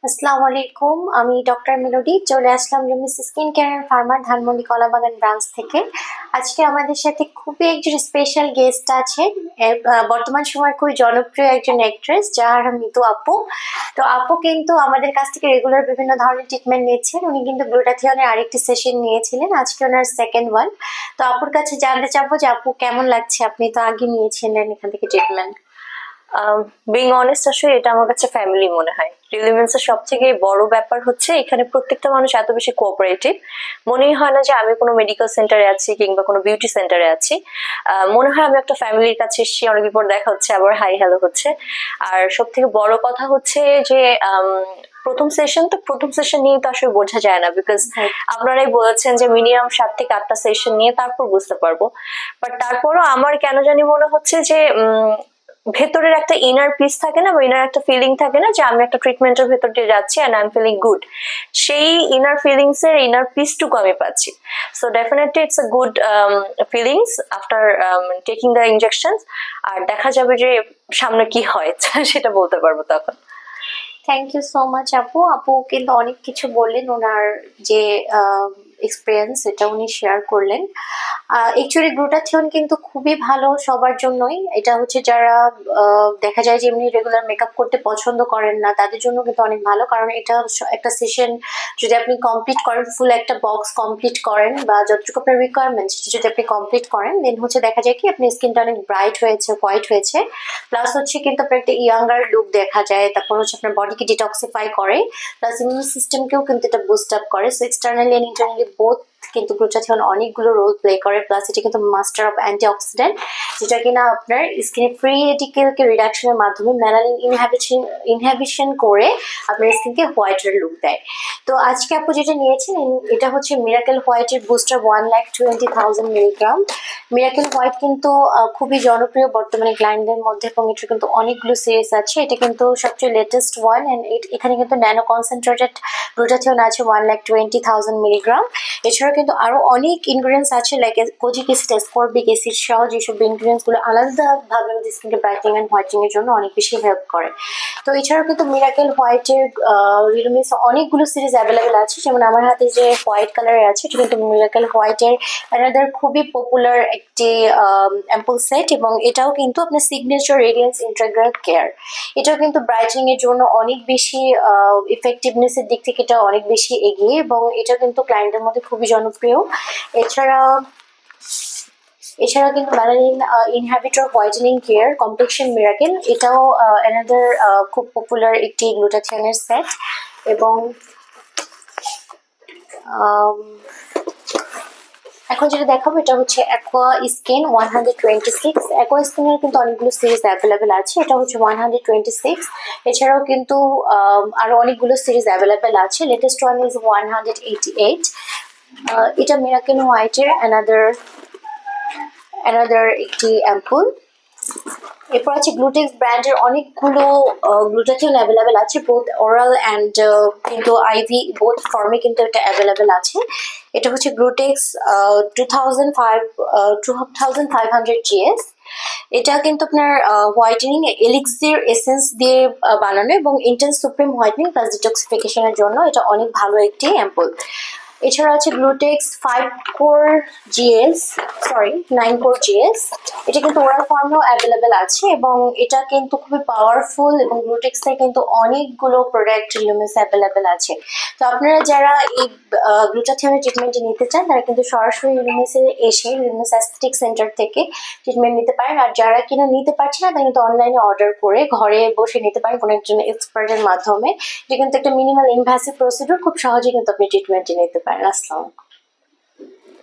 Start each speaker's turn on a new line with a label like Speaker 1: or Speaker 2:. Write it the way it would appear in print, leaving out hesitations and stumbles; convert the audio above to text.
Speaker 1: আসসালামু আলাইকুম। আমি ডক্টর মেলোডি চলে আসলাম রিমিস স্কিন কেয়ার অ্যান্ড ফার্মার ধানমন্ডি কলাবাগান ব্রাঞ্চ থেকে। আজকে আমাদের সাথে খুবই একজন স্পেশাল গেস্ট আছেন। বর্তমান সময় খুবই জনপ্রিয় একজন অ্যাক্ট্রেস যার মিতু আপু। তো আপু কিন্তু আমাদের কাছ থেকে রেগুলার বিভিন্ন ধরনের ট্রিটমেন্ট নিচ্ছেন। উনি কিন্তু গ্লুটাথিয়নের আরেকটি সেশন নিয়েছিলেন, আজকে ওনার সেকেন্ড ওয়ান। তো আপুর কাছে জানতে চাবো যে আপু কেমন লাগছে, আপনি তো আগে নিয়েছিলেন এখান থেকে ট্রিটমেন্ট।
Speaker 2: বিং অনেস্ট, আসলে এটা আমার কাছে ফ্যামিলি মনে হয়। রিলিভেন্স এর সবথেকে বড় ব্যাপার হচ্ছে এখানে প্রত্যেকটা মানুষ এত বেশি কোঅপারেটিভ। মনেই হয় না যে আমি কোনো মেডিকেল সেন্টারে আছি কিংবা কোনো বিউটি সেন্টারে আছি। মনে হয় আমি একটা ফ্যামিলির কাছে এসেছি, অনেকদিন পর দেখা হচ্ছে, আবার হাই হ্যালো হচ্ছে। আর সব থেকে বড় কথা হচ্ছে যে প্রথম সেশন নিয়ে তো আসলে বোঝা যায় না, বিকজ আপনারাই বলেছেন যে মিনিমাম 7 থেকে 8টা সেশন নিয়ে তারপর বুঝতে পারবো। বাট তারপরও আমার কেন জানি মনে হচ্ছে যে ভেতরের একটা ইনার পিস থাকে না, বা ইনার একটা ফিলিং থাকে না, যে আমি একটা ট্রিটমেন্টের ভেতর দিয়ে যাচ্ছি and I am feeling good. সেই ইনার ফিলিংস এর ইনার পিসটুকু আমি পাচ্ছি। So definitely it's a good feelings after taking the injection. আর দেখা যাবে যে সামনে কি হয় সেটা বলতে পারবো তখন।
Speaker 1: থ্যাংক ইউ সো মাচ আপু। আপু কিন্তু অনেক কিছু বললেন, ওনার যে এক্সপিরিয়েন্স এটা উনি শেয়ার করলেন। অ্যাকচুয়ালি গ্লুটাথিয়ন কিন্তু খুবই ভালো সবার জন্যই। এটা হচ্ছে যারা দেখা যায় যে এমনি রেগুলার মেকআপ করতে পছন্দ করেন না, তাদের জন্য কিন্তু অনেক ভালো, কারণ এটা একটা সেশন যদি আপনি কমপ্লিট করেন, ফুল একটা বক্স কমপ্লিট করেন বা যতটুকু আপনার রিকোয়ারমেন্ট যদি আপনি কমপ্লিট করেন, দেন হচ্ছে দেখা যায় কি আপনার স্কিনটা অনেক ব্রাইট হয়েছে, হোয়াইট হয়েছে। প্লাস হচ্ছে কিন্তু আপনার একটা ইয়াঙ্গার লুক দেখা যায়। তারপর হচ্ছে আপনার বডিকে ডিটক্সিফাই করে, প্লাস ইমিউন সিস্টেমকেও কিন্তু এটা বুস্ট আপ করে। So externally and internally both কিন্তু গ্লুটাথিয়ন অনেকগুলো রোল প্লে করে। প্লাস এটা কিন্তু মাস্টার অফ অ্যান্টিঅক্সিডেন্ট, যেটা কিনা আপনার স্কিনে ফ্রি রেডিকেলকে রিডাকশনের মাধ্যমে মেলানিন ইনহিবিশন করে আপনার স্কিনকে হোয়াইটের লুক দেয়। তো আজকে আপু যেটা নিয়েছেন এটা হচ্ছে মিরাকেল হোয়াইটের বুস্টার 1,20,000 মিলিগ্রাম। মিরাকেল হোয়াইট কিন্তু খুবই জনপ্রিয় বর্তমানে ক্লায়েন্টদের মধ্যে, এবং এটার কিন্তু অনেকগুলো সিরিজ আছে। এটা কিন্তু সবচেয়ে লেটেস্ট ওয়ান, অ্যান্ড এখানে কিন্তু ন্যানো কনসেন্ট্রেটেড গ্লুটাথিয়ন আছে 1,20,000 মিলিগ্রাম। এছাড়াও কিন্তু আরো অনেক ইনগ্রিডিয়েন্টস আছে, like kojic acid, ascorbic acid সহ, যেসব ইনগ্রিডিয়েন্টস গুলো আলাদাভাবে আমাদের স্কিনকে ব্রাইটেনিং এন্ড হোয়াইটেনিং এর জন্য অনেক বেশি হেল্প করে। তো এছাড়াও কিন্তু মিরাকেল হোয়াইটের রিলমিস অনেকগুলো সিরিজ অ্যাভেলেবেল আছে। যেমন আমার হাতে যে হোয়াইট কালারের আছে, এটা কিন্তু মিরাকেল হোয়াইটের অ্যানাদার খুবই পপুলার একটি অ্যাম্পল সেট, এবং এটাও কিন্তু আপনার সিগনেচার রেডিয়েন্স ইন্টিগ্রাল কেয়ার। এটাও কিন্তু ব্রাইটেনিং এর জন্য অনেক বেশি ইফেক্টিভনেস এর দিক থেকে এটা অনেক বেশি এগিয়ে, এবং এটা কিন্তু ক্লায়েন্টের মধ্যে খুবই জনপ্রিয়। এছাড়া কিন্তু melanin ইনহ্যাবিটর whitening care complexion miracle, এটাও অ্যানাদার খুব পপুলার একটি গ্লুটাথিয়নের সেট। এবং এখন যেটা দেখাবো এটা হচ্ছে অ্যাকোয়া স্কিন 126। অ্যাকোয়া স্কিনের কিন্তু অনেকগুলো সিরিজ অ্যাভেলেবেল আছে, এটা হচ্ছে 126। এছাড়াও কিন্তু আরো অনেকগুলো সিরিজ অ্যাভেলেবেল আছে। Latest one is 188। এটা মিরাকেল হোয়াইটের অ্যানাদার একটি অ্যাম্পুল। এরপর আছে গ্লুটেক্স ব্র্যান্ডের অনেকগুলো গ্লুটাথিয়ন অ্যাভেলেবেল আছে, বোথ ওরাল অ্যান্ড কিন্তু আইভি, বোথ ফর্মে কিন্তু এটা অ্যাভেলেবেল আছে। এটা হচ্ছে গ্লুটেক্স 2500 GS। এটা কিন্তু আপনার হোয়াইটেনিং এলিক্সির এসেন্স দিয়ে বানানো, এবং ইন্টেন্স সুপ্রিম হোয়াইটেনিং প্লাস ডিটক্সিফিকেশনের জন্য এটা অনেক ভালো একটি অ্যাম্পুল। এছাড়া আছে গ্লুটেক্স 9 কোর GS। এটা কিন্তু ওরাল ফর্মেও অ্যাভেলেবেল আছে, এবং এটা কিন্তু খুবই পাওয়ারফুল, এবং গ্লুটেক্সের কিন্তু অনেকগুলো প্রোডাক্ট রিলমিস অ্যাভেলেবেল আছে। তো আপনারা যারা এই গ্লুটাথিয়নের ট্রিটমেন্টটি নিতে চান, তারা কিন্তু সরাসরি রিলমিসে এসে রিলমিস অ্যাস্থেটিক সেন্টার থেকে ট্রিটমেন্ট নিতে পারেন। আর যারা কিনা নিতে পারছে না, তারা কিন্তু অনলাইনে অর্ডার করে ঘরে বসে নিতে পারেন কোনো একজন এক্সপার্টের মাধ্যমে। এটা কিন্তু একটা মিনিমাল ইনভ্যাসিভ প্রসিডিউর, খুব সহজে কিন্তু আপনি ট্রিটমেন্টটি নিতে পারেন। আসসালামু আলাইকুম।